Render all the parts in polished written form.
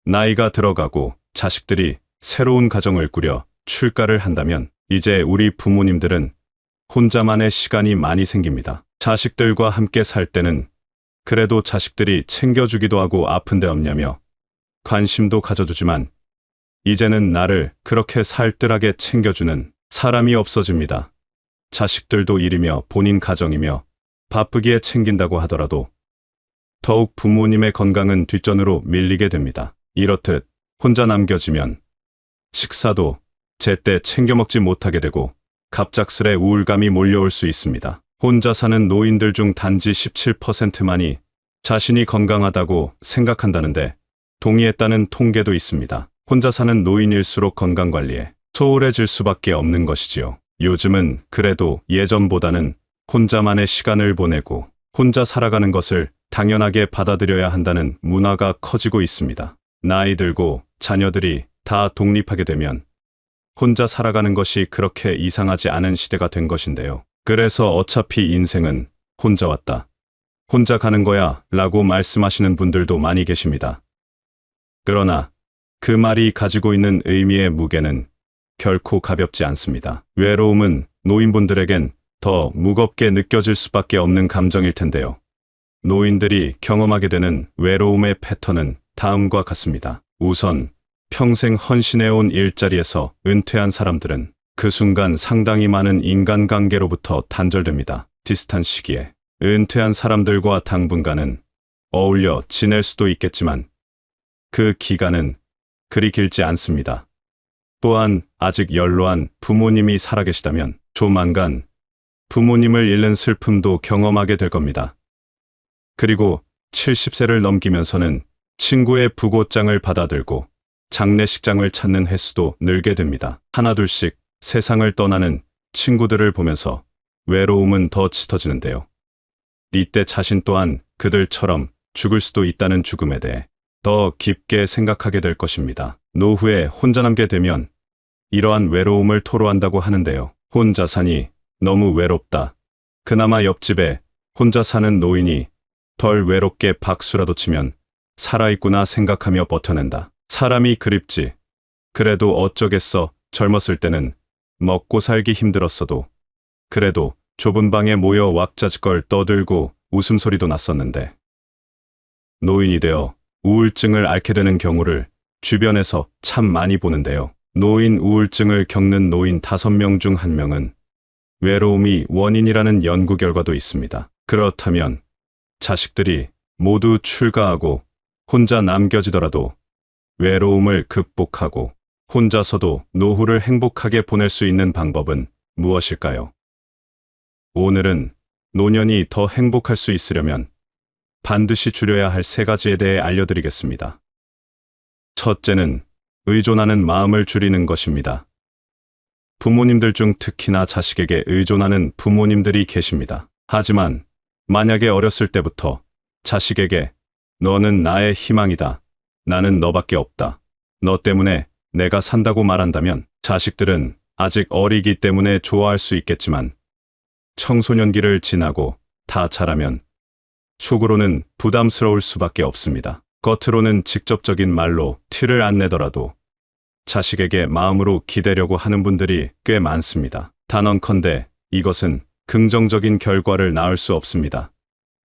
나이가 들어가고 자식들이 새로운 가정을 꾸려 출가를 한다면 이제 우리 부모님들은 혼자만의 시간이 많이 생깁니다. 자식들과 함께 살 때는 그래도 자식들이 챙겨주기도 하고 아픈데 없냐며 관심도 가져주지만 이제는 나를 그렇게 살뜰하게 챙겨주는 사람이 없어집니다. 자식들도 일이며 본인 가정이며 바쁘기에 챙긴다고 하더라도 더욱 부모님의 건강은 뒷전으로 밀리게 됩니다. 이렇듯 혼자 남겨지면 식사도 제때 챙겨 먹지 못하게 되고 갑작스레 우울감이 몰려올 수 있습니다. 혼자 사는 노인들 중 단지 17%만이 자신이 건강하다고 생각한다는데 동의했다는 통계도 있습니다. 혼자 사는 노인일수록 건강관리에 소홀해질 수밖에 없는 것이지요. 요즘은 그래도 예전보다는 혼자만의 시간을 보내고 혼자 살아가는 것을 당연하게 받아들여야 한다는 문화가 커지고 있습니다. 나이 들고 자녀들이 다 독립하게 되면 혼자 살아가는 것이 그렇게 이상하지 않은 시대가 된 것인데요. 그래서 어차피 인생은 혼자 왔다, 혼자 가는 거야 라고 말씀하시는 분들도 많이 계십니다. 그러나 그 말이 가지고 있는 의미의 무게는 결코 가볍지 않습니다. 외로움은 노인분들에겐 더 무겁게 느껴질 수밖에 없는 감정일 텐데요. 노인들이 경험하게 되는 외로움의 패턴은 다음과 같습니다. 우선 평생 헌신해온 일자리에서 은퇴한 사람들은 그 순간 상당히 많은 인간관계로부터 단절됩니다. 비슷한 시기에 은퇴한 사람들과 당분간은 어울려 지낼 수도 있겠지만 그 기간은 그리 길지 않습니다. 또한 아직 연로한 부모님이 살아계시다면 조만간 부모님을 잃는 슬픔도 경험하게 될 겁니다. 그리고 70세를 넘기면서는 친구의 부고장을 받아들고 장례식장을 찾는 횟수도 늘게 됩니다. 하나둘씩 세상을 떠나는 친구들을 보면서 외로움은 더 짙어지는데요. 이때 자신 또한 그들처럼 죽을 수도 있다는 죽음에 대해 더 깊게 생각하게 될 것입니다. 노후에 혼자 남게 되면 이러한 외로움을 토로한다고 하는데요. 혼자 사니 너무 외롭다. 그나마 옆집에 혼자 사는 노인이 덜 외롭게 박수라도 치면 살아있구나 생각하며 버텨낸다. 사람이 그립지. 그래도 어쩌겠어. 젊었을 때는 먹고 살기 힘들었어도 그래도 좁은 방에 모여 왁자지껄 떠들고 웃음소리도 났었는데 노인이 되어 우울증을 앓게 되는 경우를 주변에서 참 많이 보는데요. 노인 우울증을 겪는 노인 5명 중 1명은 외로움이 원인이라는 연구 결과도 있습니다. 그렇다면 자식들이 모두 출가하고 혼자 남겨지더라도 외로움을 극복하고 혼자서도 노후를 행복하게 보낼 수 있는 방법은 무엇일까요? 오늘은 노년이 더 행복할 수 있으려면 반드시 줄여야 할 3가지에 대해 알려드리겠습니다. 첫째는 의존하는 마음을 줄이는 것입니다. 부모님들 중 특히나 자식에게 의존하는 부모님들이 계십니다. 하지만 만약에 어렸을 때부터 자식에게 너는 나의 희망이다. 나는 너밖에 없다. 너 때문에 내가 산다고 말한다면 자식들은 아직 어리기 때문에 좋아할 수 있겠지만 청소년기를 지나고 다 자라면 속으로는 부담스러울 수밖에 없습니다. 겉으로는 직접적인 말로 티를 안 내더라도 자식에게 마음으로 기대려고 하는 분들이 꽤 많습니다. 단언컨대 이것은 긍정적인 결과를 낳을 수 없습니다.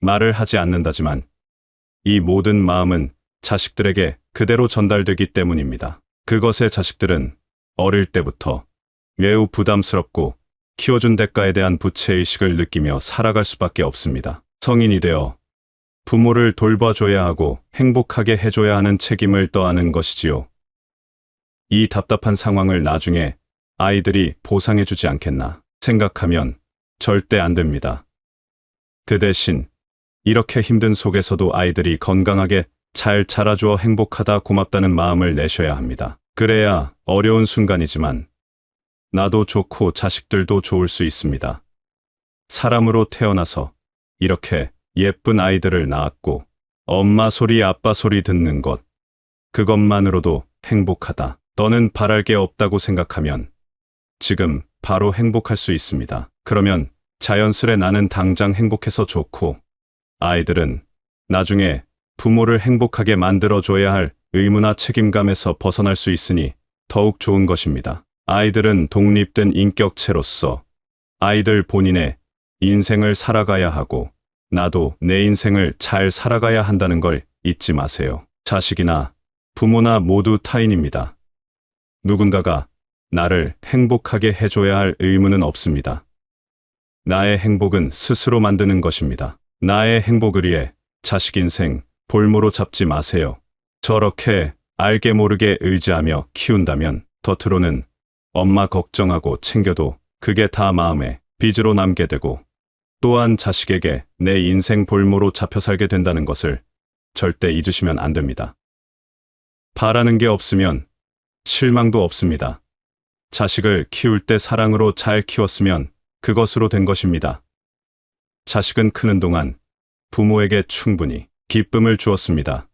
말을 하지 않는다지만 이 모든 마음은 자식들에게 그대로 전달되기 때문입니다. 그것에 자식들은 어릴 때부터 매우 부담스럽고 키워준 대가에 대한 부채의식을 느끼며 살아갈 수밖에 없습니다. 성인이 되어 부모를 돌봐줘야 하고 행복하게 해줘야 하는 책임을 떠안은 것이지요. 이 답답한 상황을 나중에 아이들이 보상해주지 않겠나 생각하면 절대 안 됩니다. 그 대신 이렇게 힘든 속에서도 아이들이 건강하게 잘 자라주어 행복하다 고맙다는 마음을 내셔야 합니다. 그래야 어려운 순간이지만 나도 좋고 자식들도 좋을 수 있습니다. 사람으로 태어나서 이렇게 예쁜 아이들을 낳았고 엄마 소리 아빠 소리 듣는 것 그것만으로도 행복하다. 너는 바랄 게 없다고 생각하면 지금 바로 행복할 수 있습니다. 그러면 자연스레 나는 당장 행복해서 좋고 아이들은 나중에 부모를 행복하게 만들어줘야 할 의무나 책임감에서 벗어날 수 있으니 더욱 좋은 것입니다. 아이들은 독립된 인격체로서 아이들 본인의 인생을 살아가야 하고 나도 내 인생을 잘 살아가야 한다는 걸 잊지 마세요. 자식이나 부모나 모두 타인입니다. 누군가가 나를 행복하게 해줘야 할 의무는 없습니다. 나의 행복은 스스로 만드는 것입니다. 나의 행복을 위해 자식 인생 볼모로 잡지 마세요. 저렇게 알게 모르게 의지하며 키운다면 겉으로는 엄마 걱정하고 챙겨도 그게 다 마음에 빚으로 남게 되고 또한 자식에게 내 인생 볼모로 잡혀 살게 된다는 것을 절대 잊으시면 안 됩니다. 바라는 게 없으면 실망도 없습니다. 자식을 키울 때 사랑으로 잘 키웠으면 그것으로 된 것입니다. 자식은 크는 동안 부모에게 충분히 기쁨을 주었습니다.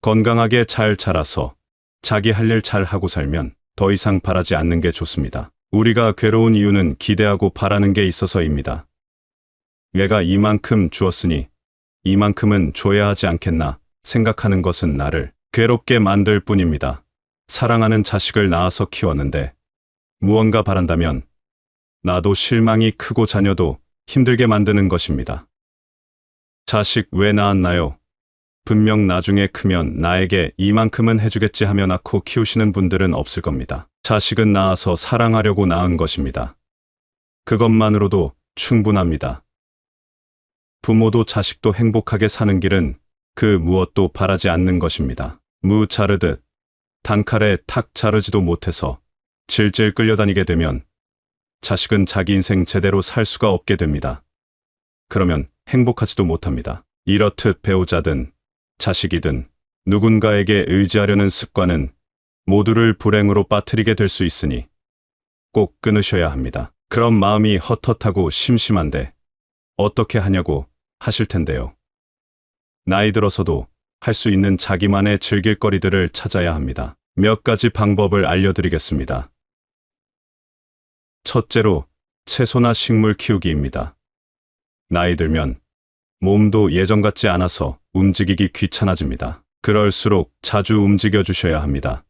건강하게 잘 자라서 자기 할 일 잘 하고 살면 더 이상 바라지 않는 게 좋습니다. 우리가 괴로운 이유는 기대하고 바라는 게 있어서입니다. 얘가 이만큼 주었으니 이만큼은 줘야 하지 않겠나 생각하는 것은 나를 괴롭게 만들 뿐입니다. 사랑하는 자식을 낳아서 키웠는데 무언가 바란다면 나도 실망이 크고 자녀도 힘들게 만드는 것입니다. 자식 왜 낳았나요? 분명 나중에 크면 나에게 이만큼은 해주겠지 하며 낳고 키우시는 분들은 없을 겁니다. 자식은 낳아서 사랑하려고 낳은 것입니다. 그것만으로도 충분합니다. 부모도 자식도 행복하게 사는 길은 그 무엇도 바라지 않는 것입니다. 무 자르듯 단칼에 탁 자르지도 못해서 질질 끌려다니게 되면 자식은 자기 인생 제대로 살 수가 없게 됩니다. 그러면 행복하지도 못합니다. 이렇듯 배우자든 자식이든 누군가에게 의지하려는 습관은 모두를 불행으로 빠뜨리게 될 수 있으니 꼭 끊으셔야 합니다. 그런 마음이 헛헛하고 심심한데 어떻게 하냐고 하실 텐데요. 나이 들어서도 할 수 있는 자기만의 즐길 거리들을 찾아야 합니다. 몇 가지 방법을 알려드리겠습니다. 첫째로 채소나 식물 키우기입니다. 나이 들면 몸도 예전 같지 않아서 움직이기 귀찮아집니다. 그럴수록 자주 움직여 주셔야 합니다.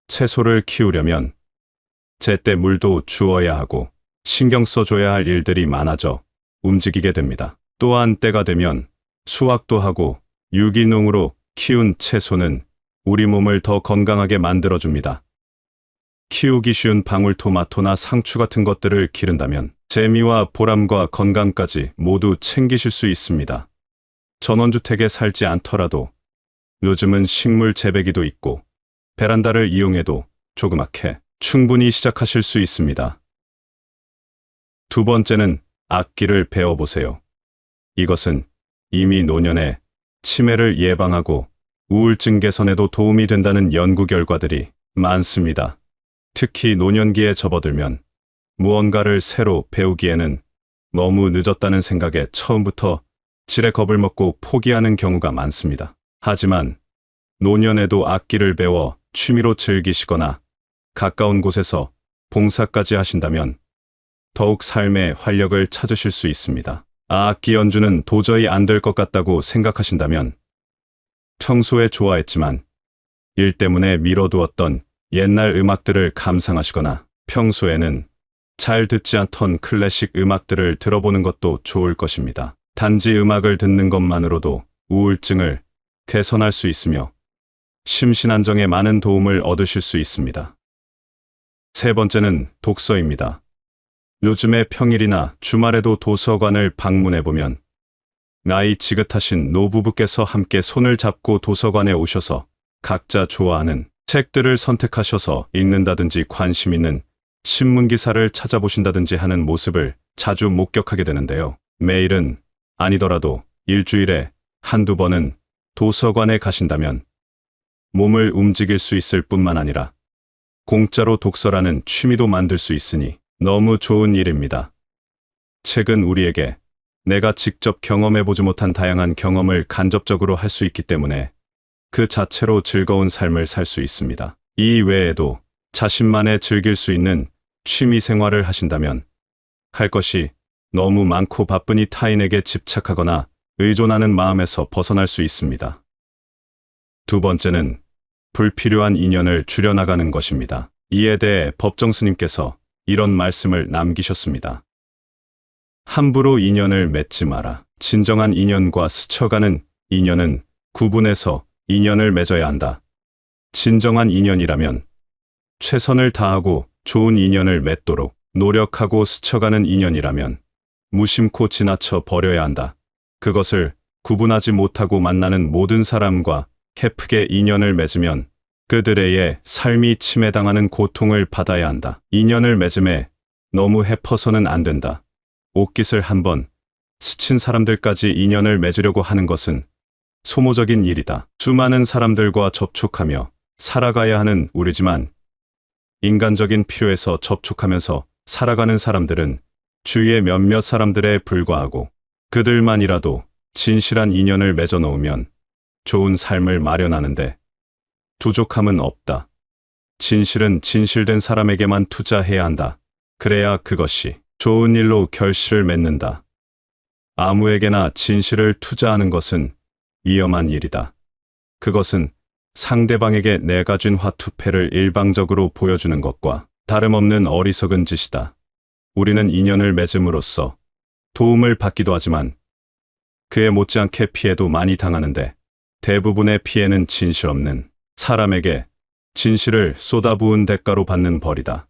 채소를 키우려면 제때 물도 주어야 하고 신경 써줘야 할 일들이 많아져 움직이게 됩니다. 또한 때가 되면 수확도 하고 유기농으로 키운 채소는 우리 몸을 더 건강하게 만들어줍니다. 키우기 쉬운 방울토마토나 상추 같은 것들을 기른다면 재미와 보람과 건강까지 모두 챙기실 수 있습니다. 전원주택에 살지 않더라도 요즘은 식물 재배기도 있고 베란다를 이용해도 조그맣게 충분히 시작하실 수 있습니다. 두 번째는 악기를 배워보세요. 이것은 이미 노년에 치매를 예방하고 우울증 개선에도 도움이 된다는 연구 결과들이 많습니다. 특히 노년기에 접어들면 무언가를 새로 배우기에는 너무 늦었다는 생각에 처음부터 지레 겁을 먹고 포기하는 경우가 많습니다. 하지만 노년에도 악기를 배워 취미로 즐기시거나 가까운 곳에서 봉사까지 하신다면 더욱 삶의 활력을 찾으실 수 있습니다. 악기 연주는 도저히 안 될 것 같다고 생각하신다면 평소에 좋아했지만 일 때문에 미뤄두었던 옛날 음악들을 감상하시거나 평소에는 잘 듣지 않던 클래식 음악들을 들어보는 것도 좋을 것입니다. 단지 음악을 듣는 것만으로도 우울증을 개선할 수 있으며 심신안정에 많은 도움을 얻으실 수 있습니다. 세 번째는 독서입니다. 요즘에 평일이나 주말에도 도서관을 방문해보면 나이 지긋하신 노부부께서 함께 손을 잡고 도서관에 오셔서 각자 좋아하는 책들을 선택하셔서 읽는다든지 관심 있는 신문 기사를 찾아보신다든지 하는 모습을 자주 목격하게 되는데요. 매일은 아니더라도 일주일에 한두 번은 도서관에 가신다면 몸을 움직일 수 있을 뿐만 아니라 공짜로 독서라는 취미도 만들 수 있으니 너무 좋은 일입니다. 책은 우리에게 내가 직접 경험해보지 못한 다양한 경험을 간접적으로 할 수 있기 때문에 그 자체로 즐거운 삶을 살 수 있습니다. 이 외에도 자신만의 즐길 수 있는 취미 생활을 하신다면 할 것이 너무 많고 바쁘니 타인에게 집착하거나 의존하는 마음에서 벗어날 수 있습니다. 두 번째는 불필요한 인연을 줄여나가는 것입니다. 이에 대해 법정 스님께서 이런 말씀을 남기셨습니다. 함부로 인연을 맺지 마라. 진정한 인연과 스쳐가는 인연은 구분해서 인연을 맺어야 한다. 진정한 인연이라면 최선을 다하고 좋은 인연을 맺도록 노력하고, 스쳐가는 인연이라면 무심코 지나쳐 버려야 한다. 그것을 구분하지 못하고 만나는 모든 사람과 헤프게 인연을 맺으면 그들의 삶이 침해당하는 고통을 받아야 한다. 인연을 맺음에 너무 헤퍼서는 안 된다. 옷깃을 한번 스친 사람들까지 인연을 맺으려고 하는 것은 소모적인 일이다. 수많은 사람들과 접촉하며 살아가야 하는 우리지만 인간적인 필요에서 접촉하면서 살아가는 사람들은 주위의 몇몇 사람들에 불과하고, 그들만이라도 진실한 인연을 맺어 놓으면 좋은 삶을 마련하는데 부족함은 없다. 진실은 진실된 사람에게만 투자해야 한다. 그래야 그것이 좋은 일로 결실을 맺는다. 아무에게나 진실을 투자하는 것은 위험한 일이다. 그것은 상대방에게 내가 준 화투패를 일방적으로 보여주는 것과 다름없는 어리석은 짓이다. 우리는 인연을 맺음으로써 도움을 받기도 하지만 그에 못지않게 피해도 많이 당하는데, 대부분의 피해는 진실 없는 사람에게 진실을 쏟아부은 대가로 받는 벌이다.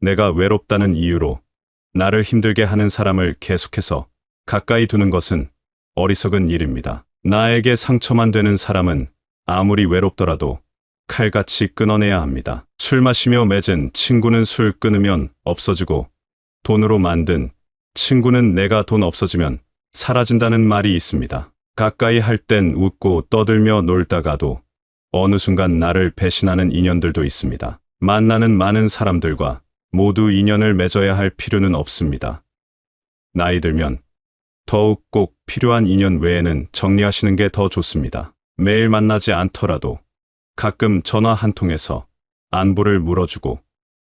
내가 외롭다는 이유로 나를 힘들게 하는 사람을 계속해서 가까이 두는 것은 어리석은 일입니다. 나에게 상처만 되는 사람은 아무리 외롭더라도 칼같이 끊어내야 합니다. 술 마시며 맺은 친구는 술 끊으면 없어지고, 돈으로 만든 친구는 내가 돈 없어지면 사라진다는 말이 있습니다. 가까이 할 땐 웃고 떠들며 놀다가도 어느 순간 나를 배신하는 인연들도 있습니다. 만나는 많은 사람들과 모두 인연을 맺어야 할 필요는 없습니다. 나이 들면 더욱 꼭 필요한 인연 외에는 정리하시는 게 더 좋습니다. 매일 만나지 않더라도 가끔 전화 한 통해서 안부를 물어주고,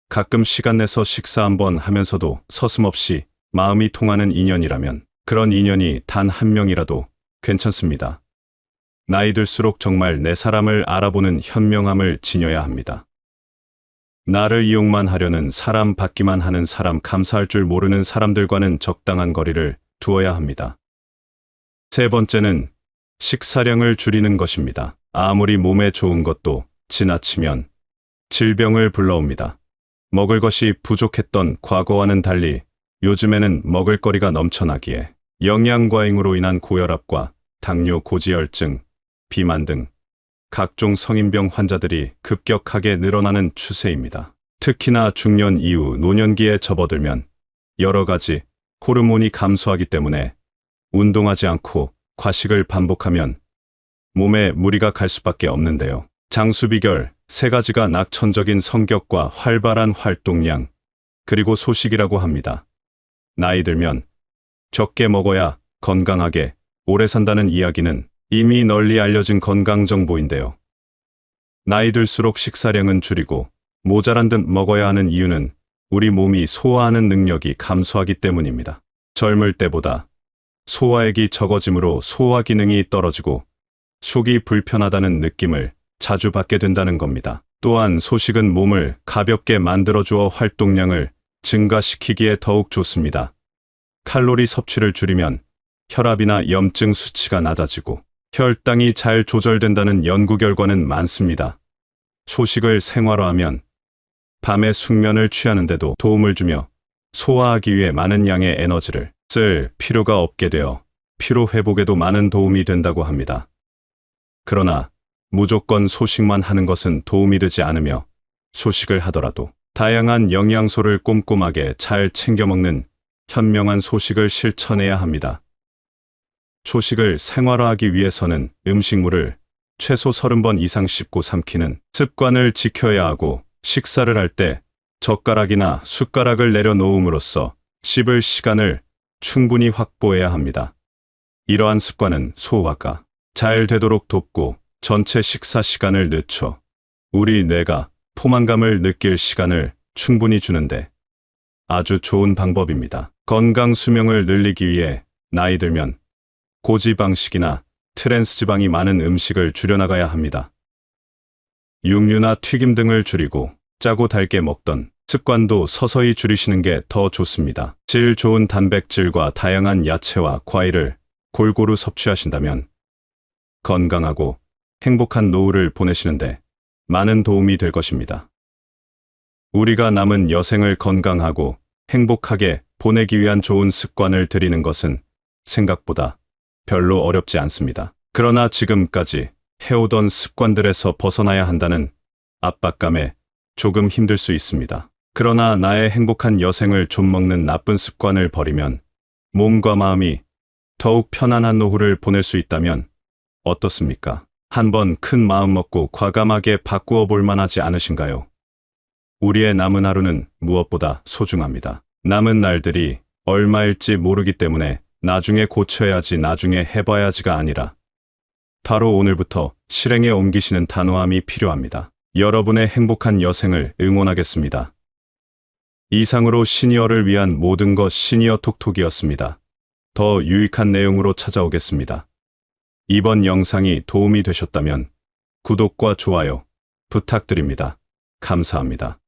가끔 시간 내서 식사 한번 하면서도 서슴없이 마음이 통하는 인연이라면 그런 인연이 단 한 명이라도 괜찮습니다. 나이 들수록 정말 내 사람을 알아보는 현명함을 지녀야 합니다. 나를 이용만 하려는 사람, 받기만 하는 사람, 감사할 줄 모르는 사람들과는 적당한 거리를 두어야 합니다. 세 번째는 식사량을 줄이는 것입니다. 아무리 몸에 좋은 것도 지나치면 질병을 불러옵니다. 먹을 것이 부족했던 과거와는 달리 요즘에는 먹을거리가 넘쳐나기에 영양과잉으로 인한 고혈압과 당뇨, 고지혈증, 비만 등 각종 성인병 환자들이 급격하게 늘어나는 추세입니다. 특히나 중년 이후 노년기에 접어들면 여러 가지 호르몬이 감소하기 때문에 운동하지 않고 과식을 반복하면 몸에 무리가 갈 수밖에 없는데요. 장수비결 세 가지가 낙천적인 성격과 활발한 활동량, 그리고 소식이라고 합니다. 나이 들면 적게 먹어야 건강하게 오래 산다는 이야기는 이미 널리 알려진 건강 정보인데요. 나이 들수록 식사량은 줄이고 모자란 듯 먹어야 하는 이유는 우리 몸이 소화하는 능력이 감소하기 때문입니다. 젊을 때보다 소화액이 적어짐으로 소화 기능이 떨어지고 속이 불편하다는 느낌을 자주 받게 된다는 겁니다. 또한 소식은 몸을 가볍게 만들어주어 활동량을 증가시키기에 더욱 좋습니다. 칼로리 섭취를 줄이면 혈압이나 염증 수치가 낮아지고 혈당이 잘 조절된다는 연구 결과는 많습니다. 소식을 생활화하면 밤에 숙면을 취하는데도 도움을 주며 소화하기 위해 많은 양의 에너지를 쓸 필요가 없게 되어 피로 회복에도 많은 도움이 된다고 합니다. 그러나 무조건 소식만 하는 것은 도움이 되지 않으며, 소식을 하더라도 다양한 영양소를 꼼꼼하게 잘 챙겨 먹는 현명한 소식을 실천해야 합니다. 소식을 생활화하기 위해서는 음식물을 최소 30번 이상 씹고 삼키는 습관을 지켜야 하고, 식사를 할 때 젓가락이나 숟가락을 내려놓음으로써 씹을 시간을 충분히 확보해야 합니다. 이러한 습관은 소화가 잘 되도록 돕고 전체 식사 시간을 늦춰 우리 뇌가 포만감을 느낄 시간을 충분히 주는데 아주 좋은 방법입니다. 건강 수명을 늘리기 위해 나이 들면 고지방식이나 트랜스 지방이 많은 음식을 줄여나가야 합니다. 육류나 튀김 등을 줄이고 짜고 달게 먹던 습관도 서서히 줄이시는 게 더 좋습니다. 질 좋은 단백질과 다양한 야채와 과일을 골고루 섭취하신다면 건강하고 행복한 노후를 보내시는데 많은 도움이 될 것입니다. 우리가 남은 여생을 건강하고 행복하게 보내기 위한 좋은 습관을 들이는 것은 생각보다 별로 어렵지 않습니다. 그러나 지금까지 해오던 습관들에서 벗어나야 한다는 압박감에 조금 힘들 수 있습니다. 그러나 나의 행복한 여생을 좀먹는 나쁜 습관을 버리면 몸과 마음이 더욱 편안한 노후를 보낼 수 있다면 어떻습니까? 한번 큰 마음 먹고 과감하게 바꾸어 볼 만하지 않으신가요? 우리의 남은 하루는 무엇보다 소중합니다. 남은 날들이 얼마일지 모르기 때문에 나중에 고쳐야지 나중에 해봐야지가 아니라 바로 오늘부터 실행에 옮기시는 단호함이 필요합니다. 여러분의 행복한 여생을 응원하겠습니다. 이상으로 시니어를 위한 모든 것 시니어 톡톡이었습니다. 더 유익한 내용으로 찾아오겠습니다. 이번 영상이 도움이 되셨다면 구독과 좋아요 부탁드립니다. 감사합니다.